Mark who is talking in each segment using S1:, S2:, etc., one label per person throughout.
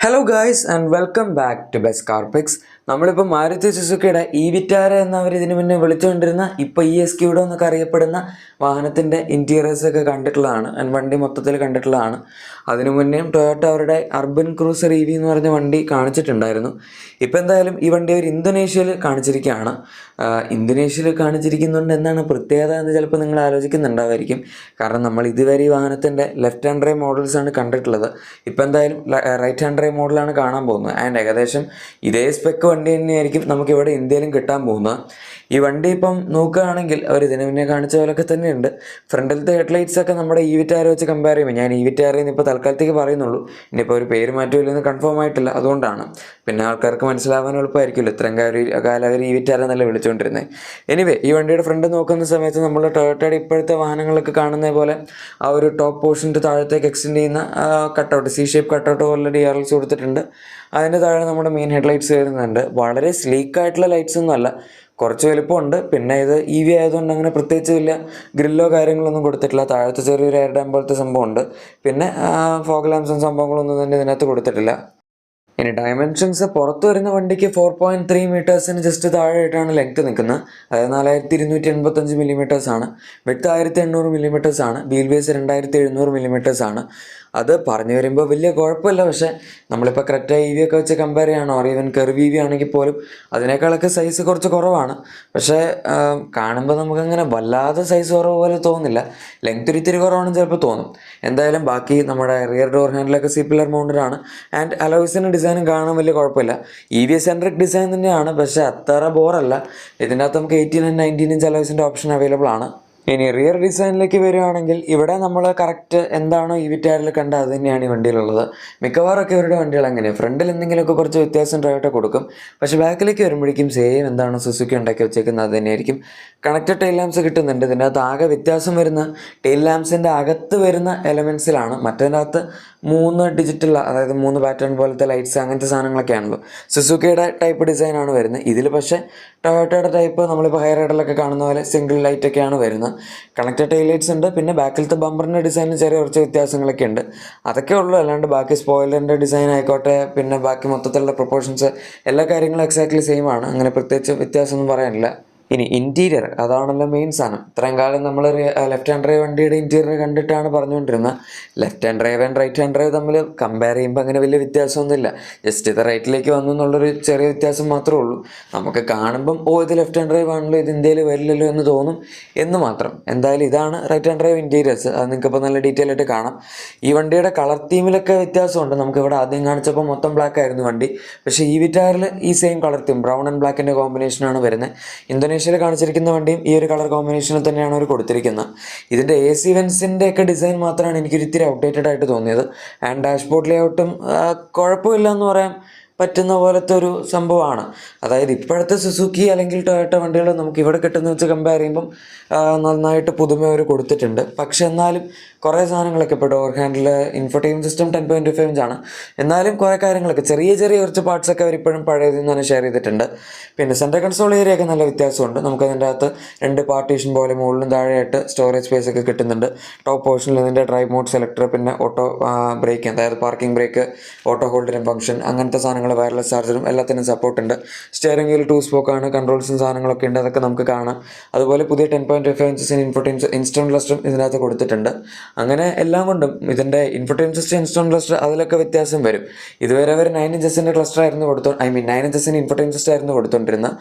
S1: Hello guys and welcome back to Best Car Picks. നമ്മളിപ്പോൾ മാരുതി സുസുക്കിയുടെ ഈ Vitara എന്നവർ ഇതിനു മുന്നേ വിളിച്ചുകൊണ്ടിരുന്ന ഇപ്പോൾ ESQഡോ എന്നൊക്കെ അറിയപ്പെടുന്ന വാഹനത്തിൻ്റെ ഇൻറ്റീരിയേഴ്സൊക്കെ കണ്ടിട്ടുള്ളതാണ് ആൻഡ് വണ്ടി മൊത്തത്തിൽ കണ്ടിട്ടുള്ളതാണ്. അതിനു മുന്നേയും ടൊയോട്ട അവരുടെ അർബൻ ക്രൂസർ EV എന്ന് പറഞ്ഞ വണ്ടി കാണിച്ചിട്ടുണ്ടായിരുന്നു. ഇപ്പോൾ എന്തായാലും ഈ വണ്ടി അവർ ഇന്തോനേഷ്യയിൽ കാണിച്ചിരിക്കുകയാണ്. ഇന്തോനേഷ്യയിൽ കാണിച്ചിരിക്കുന്നുണ്ട് എന്നാണ് പ്രത്യേകത എന്ന് ചിലപ്പോൾ നിങ്ങൾ ആലോചിക്കുന്നുണ്ടാവായിരിക്കും. കാരണം നമ്മൾ ഇതുവരെ ഈ വാഹനത്തിൻ്റെ ലെഫ്റ്റ് ഹാൻഡ് ഡ്രൈവ് മോഡൽസാണ് കണ്ടിട്ടുള്ളത്. ഇപ്പോൾ എന്തായാലും റൈറ്റ് ഹാൻഡ് ഡ്രൈവ് മോഡലാണ് കാണാൻ പോകുന്നത്. ആൻഡ് ഏകദേശം ഇതേ സ്പെക്ക് വണ്ടി തന്നെയായിരിക്കും നമുക്കിവിടെ ഇന്ത്യയിലും കിട്ടാൻ പോകുന്നത്. ഈ വണ്ടി ഇപ്പം നോക്കുകയാണെങ്കിൽ അവർ ഇതിന് മുന്നേ കാണിച്ച പോലൊക്കെ തന്നെയുണ്ട്. ഫ്രണ്ടിലത്തെ ഹെഡ്ലൈറ്റ്സ് ഒക്കെ നമ്മുടെ ഈ വിറ്റാര വെച്ച് കമ്പയർ ചെയ്യുമ്പോൾ, ഞാൻ ഈ വിറ്റാരയിൽ ഇപ്പോൾ തൽക്കാലത്തേക്ക് പറയുന്നുള്ളൂ, ഇനിയിപ്പോൾ ഒരു പേര് മാറ്റുമില്ലെന്ന് കൺഫേം ആയിട്ടില്ല, അതുകൊണ്ടാണ്. പിന്നെ ആൾക്കാർക്ക് മനസ്സിലാവാൻ എളുപ്പമായിരിക്കുമല്ലോ ഇത്രയും കാലം അവർ ഈ വിറ്റാര എന്നല്ല വിളിച്ചുകൊണ്ടിരുന്നത്. എനിവേ, ഈ വണ്ടിയുടെ ഫ്രണ്ട് നോക്കുന്ന സമയത്ത് നമ്മൾ ടൊയോട്ടയുടെ ഇപ്പോഴത്തെ വാഹനങ്ങളൊക്കെ കാണുന്ന പോലെ ആ ഒരു ടോപ്പ് പോർഷൻ്റെ താഴത്തേക്ക് എക്സ്റ്റെൻഡ് ചെയ്യുന്ന cutout, C shape cutout already DRLs കൊടുത്തിട്ടുണ്ട്. അതിൻ്റെ താഴെ നമ്മുടെ മെയിൻ ഹെഡ്ലൈറ്റ്സ് വരുന്നുണ്ട്. വളരെ സ്ലീക്കായിട്ടുള്ള ലൈറ്റ്സ് ഒന്നും അല്ല, കുറച്ച് വലുപ്പമുണ്ട്. പിന്നെ ഇത് EV ആയതുകൊണ്ട് അങ്ങനെ പ്രത്യേകിച്ച് വലിയ ഗ്രില്ലോ കാര്യങ്ങളൊന്നും കൊടുത്തിട്ടില്ല. താഴത്തെ ചെറിയൊരു എയർ ഡാം പോലത്തെ സംഭവമുണ്ട്. പിന്നെ ഫോഗ് ലാംപ്സും സംഭവങ്ങളൊന്നും തന്നെ ഇതിനകത്ത് കൊടുത്തിട്ടില്ല. ഇനി ഡയമെൻഷൻസ്, പുറത്ത് വരുന്ന വണ്ടിക്ക് 4.3 മീറ്റേഴ്സിന് ജസ്റ്റ് താഴെയായിട്ടാണ് ലെങ്ത് നിൽക്കുന്നത്. അതായത് 4285 മില്ലിമീറ്റേഴ്സാണ്. വിഡ്ത്ത് 1800 മില്ലിമീറ്റേഴ്സാണ്. വീൽ ബേസ് 2700 മില്ലിമീറ്റേഴ്സാണ്. അത് പറഞ്ഞു വരുമ്പോൾ വലിയ കുഴപ്പമില്ല. പക്ഷേ നമ്മളിപ്പോൾ ക്രെറ്റ EV ഒക്കെ വെച്ച് കമ്പയർ ചെയ്യണോ, ഓർ ഈവൻ കർവ് EV ആണെങ്കിൽ പോലും അതിനേക്കാളൊക്കെ സൈസ് കുറച്ച് കുറവാണ്. പക്ഷേ കാണുമ്പോൾ നമുക്കങ്ങനെ വല്ലാതെ സൈസ് കുറവ് പോലെ തോന്നുന്നില്ല. ലെങ്ത് ഒരിത്തിരി കുറവാണെന്ന് ചിലപ്പോൾ തോന്നും. എന്തായാലും ബാക്കി നമ്മുടെ റിയർ ഡോർ ഹാൻഡിലൊക്കെ C-പില്ലർ മൗണ്ടഡാണ്. ആൻഡ് അലോയ്സിൻ്റെ ഡിസൈനും കാണാൻ വലിയ കുഴപ്പമില്ല. EV സെൻട്രിക് ഡിസൈൻ തന്നെയാണ്, പക്ഷേ അത്ര ബോറല്ല. ഇതിൻ്റെ അകത്ത് നമുക്ക് 18 and 19 ഇഞ്ച് അലോയ്സിൻ്റെ ഓപ്ഷൻ അവൈലബിൾ ആണ്. ഇനി റിയർ ഡിസൈനിലേക്ക് വരികയാണെങ്കിൽ ഇവിടെ നമ്മൾ കറക്റ്റ് എന്താണോ ഈ വിറ്റാരിൽ കണ്ട അത് തന്നെയാണ് ഈ വണ്ടിയിലുള്ളത്. മിക്കവാറൊക്കെ ഇവരുടെ വണ്ടികൾ അങ്ങനെയാണ്. ഫ്രണ്ടിൽ എന്തെങ്കിലുമൊക്കെ കുറച്ച് വ്യത്യാസം ഡ്രൈവർ കൊടുക്കും, പക്ഷേ ബാക്കിലേക്ക് വരുമ്പോഴേക്കും സെയിം എന്താണോ സുസുക്കി ഉണ്ടാക്കി വെച്ചേക്കുന്നത് അത് തന്നെയായിരിക്കും. കണക്റ്റഡ് ടെയിൽ ലാംപ്സ് കിട്ടുന്നുണ്ട്. ഇതിൻ്റെ അകത്ത് ആകെ വ്യത്യാസം വരുന്ന ടെയിൽ ലാംപ്സിൻ്റെ അകത്ത് വരുന്ന എലമെൻസിലാണ്. മറ്റേതിനകത്ത് 3 ഡിജിറ്റൽ, അതായത് 3 പാറ്റേൺ പോലത്തെ ലൈറ്റ്സ് അങ്ങനത്തെ സാധനങ്ങളൊക്കെയാണല്ലോ. സുസുക്കിയുടെ ടൈപ്പ് ഡിസൈനാണ് വരുന്നത്. ഇതിൽ പക്ഷേ ടൊയോട്ടയുടെ ടൈപ്പ് നമ്മളിപ്പോൾ ഹൈ റൈഡറിലൊക്കെ കാണുന്ന പോലെ സിംഗിൾ ലൈറ്റൊക്കെയാണ് വരുന്നത്. കണക്റ്റഡ് ടൈൽ ലൈറ്റ്സ് ഉണ്ട്. പിന്നെ ബാക്കിലത്തെ ബമ്പറിൻ്റെ ഡിസൈനിൽ ചെറിയ കുറച്ച് വ്യത്യാസങ്ങളൊക്കെ ഉണ്ട്. അതൊക്കെ ഉള്ളൂ. അല്ലാണ്ട് ബാക്കി സ്പോയിലറിൻ്റെ ഡിസൈൻ ആയിക്കോട്ടെ, പിന്നെ ബാക്കി മൊത്തത്തിലുള്ള പ്രൊപ്പോർഷൻസ്, എല്ലാ കാര്യങ്ങളും എക്സാക്ട്ലി സെയിം ആണ്. അങ്ങനെ പ്രത്യേകിച്ച് വ്യത്യാസമൊന്നും പറയാനില്ല. ഇനി ഇൻറ്റീരിയർ, അതാണല്ലോ മെയിൻ സാധനം. ഇത്രയും കാലം നമ്മൾ ലെഫ്റ്റ് ഹാൻഡ് ഡ്രൈവ് വണ്ടിയുടെ ഇൻറ്റീരിയർ കണ്ടിട്ടാണ് പറഞ്ഞുകൊണ്ടിരുന്നത്. Left hand drive and right hand drive തമ്മിൽ കമ്പയർ ചെയ്യുമ്പോൾ അങ്ങനെ വലിയ വ്യത്യാസമൊന്നുമില്ല. ജസ്റ്റ് ഇത് റൈറ്റിലേക്ക് വന്നു എന്നുള്ളൊരു ചെറിയ വ്യത്യാസം മാത്രമേ ഉള്ളൂ. നമുക്ക് കാണുമ്പം ഇത് ലെഫ്റ്റ് ഹാൻഡ് ഡ്രൈവ് ആണല്ലോ, ഇത് ഇന്ത്യയിൽ വരില്ലല്ലോ എന്ന് തോന്നും എന്ന് മാത്രം. എന്തായാലും ഇതാണ് റൈറ്റ് ഹാൻഡ് ഡ്രൈവ് ഇൻറ്റീരിയേഴ്സ്. അത് നിങ്ങൾക്കിപ്പോൾ നല്ല ഡീറ്റെയിൽ ആയിട്ട് കാണാം. ഈ വണ്ടിയുടെ കളർ തീമിലൊക്കെ വ്യത്യാസമുണ്ട്. നമുക്കിവിടെ ആദ്യം കാണിച്ചപ്പോൾ മൊത്തം ബ്ലാക്ക് ആയിരുന്നു വണ്ടി, പക്ഷേ ഈ വിറ്റാറിൽ ഈ same colour theme brown and ബ്ലാക്കിൻ്റെ കോമ്പിനേഷനാണ് വരുന്നത്. ഇന്തോനേഷ്യയിൽ കാണിച്ചിരിക്കുന്ന വണ്ടിയും ഈ ഒരു കളർ കോമ്പിനേഷനിൽ തന്നെയാണ് അവർ കൊടുത്തിരിക്കുന്നത്. ഇതിൻ്റെ AC വെൻസിൻ്റെ ഒക്കെ ഡിസൈൻ മാത്രമാണ് എനിക്കൊരു ഇത്തിരി ഔട്ട്ഡേറ്റഡ് ആയിട്ട് തോന്നിയത്. ആൻഡ് ഡാഷ്ബോർഡ് ലേഔട്ടും കുഴപ്പമില്ല എന്ന് പറയാൻ പറ്റുന്ന പോലത്തെ ഒരു സംഭവമാണ്. അതായത് ഇപ്പോഴത്തെ സുസുക്കി അല്ലെങ്കിൽ ടൊയോട്ട വണ്ടികൾ നമുക്ക് ഇവിടെ കിട്ടുന്ന വെച്ച് കമ്പയർ ചെയ്യുമ്പം നന്നായിട്ട് പുതുമ അവർ കൊടുത്തിട്ടുണ്ട്. പക്ഷെ എന്നാലും കുറേ സാധനങ്ങളൊക്കെ ഇപ്പോൾ ഡോർ ഹാൻഡിൽ, ഇൻഫോർടൈൻമെൻറ്റ് സിസ്റ്റം 10.5 ഇഞ്ചാണ്. എന്നാലും കുറേ കാര്യങ്ങളൊക്കെ ചെറിയ കുറച്ച് പാർട്സൊക്കെ അവർ ഇപ്പോഴും പഴയതിൽ നിന്ന് തന്നെ ഷെയർ ചെയ്തിട്ടുണ്ട്. പിന്നെ സെൻട്രൽ കൺസോൾ ഏരിയയൊക്കെ നല്ല വ്യത്യാസമുണ്ട്. നമുക്കതിൻ്റെ അകത്ത് 2 പാർട്ടീഷൻ പോലെ മുകളിലും താഴെയായിട്ട് സ്റ്റോറേജ് സ്പേസ് ഒക്കെ കിട്ടുന്നുണ്ട്. ടോപ്പ് പോർഷനിൽ ഇതിൻ്റെ ഡ്രൈവ് മോഡ് സെലക്ടർ, പിന്നെ ഓട്ടോ ബ്രേക്ക്, അതായത് പാർക്കിംഗ് ബ്രേക്ക്, ഓട്ടോ ഹോൾഡറും ഫംഗ്ഷൻ, അങ്ങനത്തെ സാധനങ്ങൾ, വയർലെസ് ചാർജറും എല്ലാത്തിനും സപ്പോർട്ട് ഉണ്ട്. സ്റ്റിയറിംഗ് വീൽ 2 സ്പോക്കാണ്, കൺട്രോൾസും സാധനങ്ങളൊക്കെ ഉണ്ട്, അതൊക്കെ നമുക്ക് കാണാം. അതുപോലെ പുതിയ 10.5 ഇഞ്ചസിന് ഇൻസ്റ്റോൺ ക്ലസ്റ്ററും ഇതിനകത്ത് കൊടുത്തിട്ടുണ്ട്. അങ്ങനെ എല്ലാം കൊണ്ടും ഇതിൻ്റെ ഇൻഫോർടൈൻമെൻറ്റ് സിസ്റ്റം, ഇൻസ്റ്റോൺ ക്ലസ്റ്റർ, അതിലൊക്കെ വ്യത്യാസം വരും. ഇതുവരെ അവർ 9 ഇഞ്ചസിൻ്റെ ക്ലസ്റ്റർ ആയിരുന്നു 9 ഇഞ്ചസിന് ഇൻഫോർടൈൻമെൻറ്റ് സിസ്റ്റം ആയിരുന്നു കൊടുത്തുകൊണ്ടിരുന്നത്.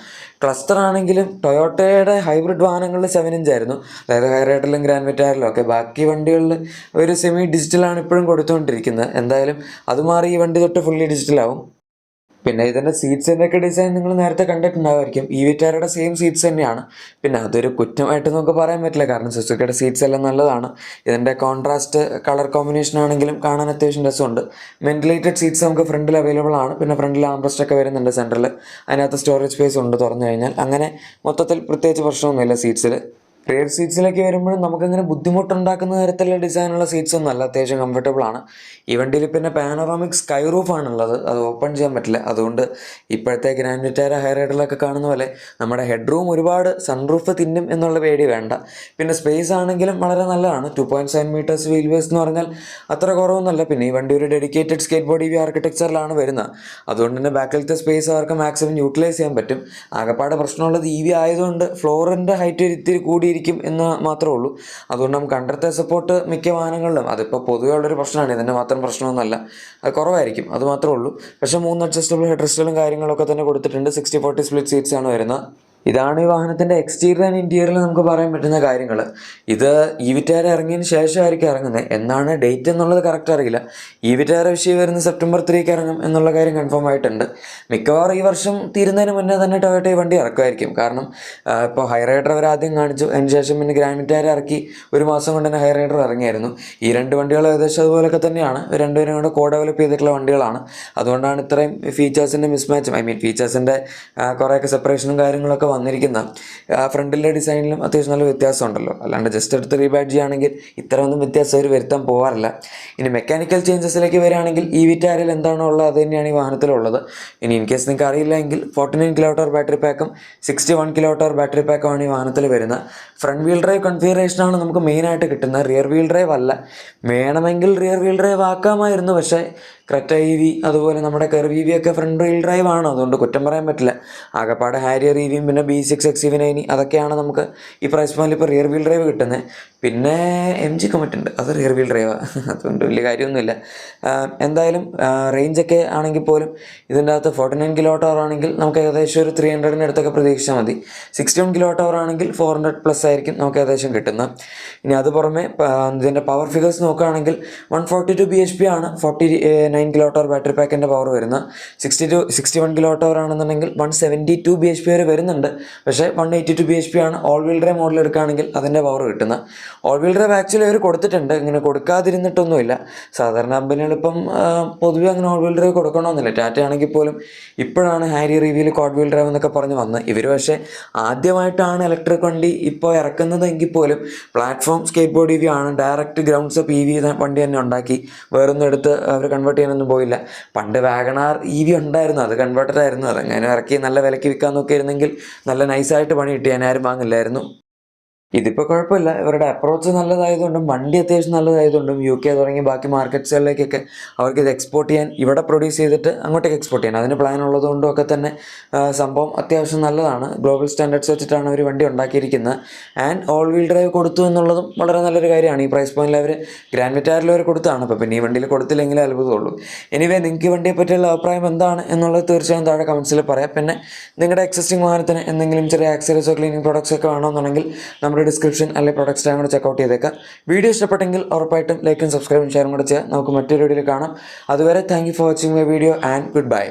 S1: ക്ലസ്റ്റർ ആണെങ്കിലും ടൊയോട്ടയുടെ ഹൈബ്രിഡ് വാഹനങ്ങളിൽ 7 ഇഞ്ചായിരുന്നു, അതായത് ഹൈ റൈഡറിലും ഗ്രാൻഡ് വിറ്റാറിലും ഒക്കെ. ബാക്കി വണ്ടികളിൽ ഒരു സെമി ഡിജിറ്റലാണ് ഇപ്പോഴും കൊടുത്തുകൊണ്ടിരിക്കുന്നത്. എന്തായാലും അത് മാറി ഈ വണ്ടി തൊട്ട് ഫുള്ളി ഡിജിറ്റലാവും. പിന്നെ ഇതിൻ്റെ സീറ്റ്സിൻ്റെ ഒക്കെ ഡിസൈൻ നിങ്ങൾ നേരത്തെ കണ്ടിട്ടുണ്ടാവുമായിരിക്കും. ഈ വിറ്റാരയുടെ സെയിം സീറ്റ്സ് തന്നെയാണ്. പിന്നെ അതൊരു കുറ്റമായിട്ട് നമുക്ക് പറയാൻ പറ്റില്ല, കാരണം സുസുക്കിയുടെ സീറ്റ്സ് എല്ലാം നല്ലതാണ്. ഇതിൻ്റെ കോൺട്രാസ്റ്റ് കളർ കോമ്പിനേഷൻ ആണെങ്കിലും കാണാൻ അത്യാവശ്യം രസമുണ്ട്. വെന്റിലേറ്റഡ് സീറ്റ്സ് നമുക്ക് ഫ്രണ്ടിൽ അവൈലബിൾ ആണ്. പിന്നെ ഫ്രണ്ടിൽ ആംബ്രസ്റ്റ് ഒക്കെ വരുന്നുണ്ട് സെൻറ്ററിൽ. അതിനകത്ത് സ്റ്റോറേജ് സ്പേസ് ഉണ്ട് തുറന്നു കഴിഞ്ഞാൽ. അങ്ങനെ മൊത്തത്തിൽ പ്രത്യേകിച്ച് പ്രശ്നമൊന്നുമില്ല സീറ്റ്സിൽ. റിയർ സീറ്റ്സിലേക്ക് വരുമ്പോഴും നമുക്കങ്ങനെ ബുദ്ധിമുട്ടുണ്ടാക്കുന്ന തരത്തിലുള്ള ഡിസൈനുള്ള സീറ്റ്സ് ഒന്നും അല്ല, അത്യാവശ്യം കംഫർട്ടബിൾ ആണ്. ഈ വണ്ടിയിൽ പിന്നെ പാനോറാമിക് സ്കൈ റൂഫാണുള്ളത്, അത് ഓപ്പൺ ചെയ്യാൻ പറ്റില്ല. അതുകൊണ്ട് ഇപ്പോഴത്തെ ഗ്രാൻഡ് വിറ്റാര ഹൈ റൈഡറിലൊക്കെ കാണുന്ന പോലെ നമ്മുടെ ഹെഡ് റൂം ഒരുപാട് സൺറൂഫ് തിന്നും എന്നുള്ള പേടി വേണ്ട. പിന്നെ സ്പേസ് ആണെങ്കിലും വളരെ നല്ലതാണ്. 2.7 മീറ്റേഴ്സ് വീൽ ബേസ് എന്ന് പറഞ്ഞാൽ അത്ര കുറവൊന്നുമല്ല. പിന്നെ ഈ വണ്ടി ഒരു ഡെഡിക്കേറ്റഡ് സ്കേറ്റ് ബോർഡ് EV ആർക്കിടെക്ചറിലാണ് വരുന്നത്. അതുകൊണ്ട് തന്നെ ബാക്കിലത്തെ സ്പേസ് അവർക്ക് മാക്സിമം യൂട്ടിലൈസ് ചെയ്യാൻ പറ്റും. ആകെപ്പാടെ പ്രശ്നമുള്ളത് EV ആയതുകൊണ്ട് ഫ്ലോറിൻ്റെ ഹൈറ്റ് ഇത്തിരി കൂടിയിരിക്കും എന്ന് മാത്രമേ ഉള്ളൂ. അതുകൊണ്ട് നമുക്ക് അണ്ടർത്തെ സപ്പോർട്ട് മിക്ക വാഹനങ്ങളിലും, അതിപ്പോൾ പൊതുവെ ഉള്ളൊരു പ്രശ്നമാണ്, ഇതിൻ്റെ മാത്രം പ്രശ്നമൊന്നുമല്ല, അത് കുറവായിരിക്കും, അത് മാത്രമേ ഉള്ളൂ. പക്ഷേ 3 അഡ്ജസ്റ്റബിൾ ഹെഡ് റെസ്റ്റുകളും കാര്യങ്ങളൊക്കെ തന്നെ കൊടുത്തിട്ടുണ്ട്. 60-40 സ്പ്ലിറ്റ് സീറ്റ്സ് ആണ് വരുന്നത്. ഇതാണ് ഈ വാഹനത്തിൻ്റെ എക്സ്റ്റീരിയർ ആൻഡ് ഇൻറ്റീരിയറിൽ നമുക്ക് പറയാൻ പറ്റുന്ന കാര്യങ്ങൾ. ഇത് ഈ വിറ്റാര ഇറങ്ങിയതിന് ശേഷമായിരിക്കും ഇറങ്ങുന്നത്. എന്നാണ് ഡേറ്റ് എന്നുള്ളത് കറക്റ്റ് അറിയില്ല. ഈ വിറ്റാര വിഷയം വരുന്ന സെപ്റ്റംബർ 3 ഇറങ്ങും എന്നുള്ള കാര്യം കൺഫേം ആയിട്ടുണ്ട്. മിക്കവാറും ഈ വർഷം തീരുന്നതിന് മുന്നേ തന്നെ ടൊയോട്ട ഈ വണ്ടി ഇറക്കുമായിരിക്കും. കാരണം ഇപ്പോൾ ഹൈ റൈഡർ അവർ ആദ്യം കാണിച്ചു, അതിന് ശേഷം പിന്നെ ഗ്രാൻഡ് വിറ്റാര ഇറക്കി 1 മാസം കൊണ്ട് തന്നെ ഹൈ റൈഡർ ഇറങ്ങിയായിരുന്നു. ഈ 2 വണ്ടികൾ ഏകദേശം അതുപോലെയൊക്കെ തന്നെയാണ്. രണ്ടുപേരും കൂടെ കോ ഡെവലപ്പ് ചെയ്തിട്ടുള്ള വണ്ടികളാണ്. അതുകൊണ്ടാണ് ഇത്രയും ഫീച്ചേഴ്സിൻ്റെ മിസ്മാച്ചും, ഫീച്ചേഴ്സിൻ്റെ കുറേയൊക്കെ സെപ്പറേഷനും കാര്യങ്ങളൊക്കെ വന്നിരിക്കുന്ന. ഫ്രണ്ടിലെ ഡിസൈനിലും അത്യാവശ്യം നല്ല വ്യത്യാസം ഉണ്ടല്ലോ. അല്ലാണ്ട് ജസ്റ്റ് എടുത്ത് റീബാഡ് ചെയ്യുകയാണെങ്കിൽ ഇത്രയൊന്നും വ്യത്യാസം അവർ വരുത്താൻ പോകാറില്ല. ഇനി മെക്കാനിക്കൽ ചേഞ്ചസിലേക്ക് വരികയാണെങ്കിൽ ഈ വിറ്റാരയിൽ എന്താണോ ഉള്ളത് അത് തന്നെയാണ് ഈ വാഹനത്തിലുള്ളത്. ഇനി ഇൻ കേസ് നിങ്ങൾക്ക് അറിയില്ല എങ്കിൽ 49 kWh ബാറ്ററി പാക്കും 61 kWh ബാറ്ററി പാക്കുമാണ് ഈ വാഹനത്തിൽ വരുന്നത്. ഫ്രണ്ട് വീൽ ഡ്രൈവ് കൺഫിഗറേഷനാണ് നമുക്ക് മെയിനായിട്ട് കിട്ടുന്നത്, റിയർ വീൽ ഡ്രൈവ് അല്ല. വേണമെങ്കിൽ റിയർ വീൽ ഡ്രൈവ് ആക്കാമായിരുന്നു, പക്ഷേ ക്രെറ്റ EV അതുപോലെ നമ്മുടെ കർവ് EV ഒക്കെ ഫ്രണ്ട് വീൽ ഡ്രൈവ് ആണ്, അതുകൊണ്ട് കുറ്റം പറയാൻ പറ്റില്ല. ആകെപ്പാടെ ഹാരിയർ EVയും പിന്നെ B6 XEV9 അതൊക്കെയാണ് നമുക്ക് ഈ പ്രൈസ് പോയിന്റിൽ ഇപ്പോൾ റിയർ വീൽ ഡ്രൈവ് കിട്ടുന്നത്. പിന്നെ MG Comet ഉണ്ട്, അത് റിയർ വീൽ ഡ്രൈവാണ്, അതുകൊണ്ട് വലിയ കാര്യമൊന്നുമില്ല. എന്തായാലും റേഞ്ചൊക്കെ ആണെങ്കിൽ പോലും ഇതിൻ്റെ അകത്ത് 49 kWh ആണെങ്കിൽ നമുക്ക് ഏകദേശം ഒരു 300 അടുത്തൊക്കെ പ്രതീക്ഷിച്ചാൽ മതി. 61 kWh ആണെങ്കിൽ 400+ ആയിരിക്കും നമുക്ക് ഏകദേശം കിട്ടുന്നത്. ഇനി അത് പുറമെ ഇതിൻ്റെ പവർ ഫിഗേഴ്സ് നോക്കുകയാണെങ്കിൽ 142 bhp ആണ് 49 kWh ബാറ്ററി പാക്കിൻ്റെ പവർ വരുന്നത്. 61 kWh ആണെന്നുണ്ടെങ്കിൽ 172 bhp വരെ വരുന്നുണ്ട്. പക്ഷേ 182 bhp ആണ് ഓൾ വീൽ ഡ്രൈവ് മോഡൽ എടുക്കുകയാണെങ്കിൽ അതിൻ്റെ പവർ കിട്ടുന്നത്. ഓൾ വീൽ ഡ്രൈവ് ആക്ച്വലി അവർ കൊടുത്തിട്ടുണ്ട്, ഇങ്ങനെ കൊടുക്കാതിരുന്നിട്ടൊന്നുമില്ല. സാധാരണ കമ്പനികളിപ്പം പൊതുവെ അങ്ങനെ ഓൾ വീൽ ഡ്രൈവ് കൊടുക്കണമെന്നില്ല. ടാറ്റ ആണെങ്കിൽ പോലും ഇപ്പോഴാണ് ഹാരിയർ EVയിൽ ക്വാഡ് വീൽ ഡ്രൈവ് എന്നൊക്കെ പറഞ്ഞ് വന്നത്. ഇവർ പക്ഷേ ആദ്യമായിട്ടാണ് ഇലക്ട്രിക് വണ്ടി ഇപ്പോൾ ഇറക്കുന്നതെങ്കിൽ പോലും പ്ലാറ്റ്ഫോം സ്കേറ്റ് ബോർഡ് EV ആണ്, ഡയറക്റ്റ് ഗ്രൗണ്ട്സ് അപ്പ് EV വണ്ടി തന്നെ ഉണ്ടാക്കി. വേറൊന്നും എടുത്ത് അവർ കൺവേർട്ട് ചെയ്യാനൊന്നും പോയില്ല. പണ്ട് വാഗണാർ EV ഉണ്ടായിരുന്നു, അത് കൺവേർട്ടഡ് ആയിരുന്നു. അതങ്ങനെ ഇറക്കി നല്ല വിലയ്ക്ക് വിൽക്കാൻ നോക്കിയിരുന്നെങ്കിൽ നല്ല നൈസായിട്ട് പണി കിട്ടി, ആരും വാങ്ങില്ലായിരുന്നു. ഇതിപ്പോൾ കുഴപ്പമില്ല, ഇവരുടെ അപ്രോച്ച് നല്ലതായതുകൊണ്ടും വണ്ടി അത്യാവശ്യം നല്ലതായതുകൊണ്ടും UK തുടങ്ങി ബാക്കി മാർക്കറ്റ്സുകളിലേക്കൊക്കെ അവർക്ക് ഇത് എക്സ്പോർട്ട് ചെയ്യാൻ, ഇവിടെ പ്രൊഡ്യൂസ് ചെയ്തിട്ട് അങ്ങോട്ടേക്ക് എക്സ്പോർട്ട് ചെയ്യാൻ അതിന് പ്ലാൻ ഉള്ളതുകൊണ്ടും ഒക്കെ തന്നെ സംഭവം അത്യാവശ്യം നല്ലതാണ്. ഗ്ലോബൽ സ്റ്റാൻഡേർഡ്സ് വെച്ചിട്ടാണ് അവർ വണ്ടി ഉണ്ടാക്കിയിരിക്കുന്നത്. ആൻഡ് ഓൾ വീൽ ഡ്രൈവ് കൊടുത്തു എന്നുള്ളതും വളരെ നല്ലൊരു കാര്യമാണ്. ഈ പ്രൈസ് പോയിന്റിൽ അവർ ഗ്രാൻഡ് വിറ്റാരിൽ അവർ കൊടുത്താണ്, അപ്പോൾ പിന്നെ ഈ വണ്ടിയിൽ കൊടുത്തില്ലെങ്കിലേ അത്ഭുതമുള്ളൂ. എനിവേ നിങ്ങൾക്ക് ഈ വണ്ടിയെ പറ്റിയുള്ള അഭിപ്രായം എന്താണ് എന്നുള്ളത് തീർച്ചയായും താഴെ കമൻസിൽ പറയാം. പിന്നെ നിങ്ങളുടെ എക്സിസ്റ്റിംഗ് വാഹനത്തിന് എന്തെങ്കിലും ചെറിയ ആക്സറീസോ ക്ലീനിങ് പ്രോഡക്ട്സ് ഒക്കെ വേണമെന്നുണ്ടെങ്കിൽ നമ്മുടെ ഡിസ്ക്രിപ്ഷൻ അല്ലെങ്കിൽ പ്രൊഡക്ട്സ് കൂടെ ചെക്കൗട്ട് ചെയ്തേക്കാം. വീഡിയോ ഇഷ്ടപ്പെട്ടെങ്കിൽ ഉറപ്പായിട്ടും ലൈക്കും സബ്സ്ക്രൈബും ഷെയറും കൂടെ ചെയ്യാം. നമുക്ക് മറ്റൊരു വീഡിയോയിൽ കാണാം. അതുവരെ thank you for watching my video and good bye.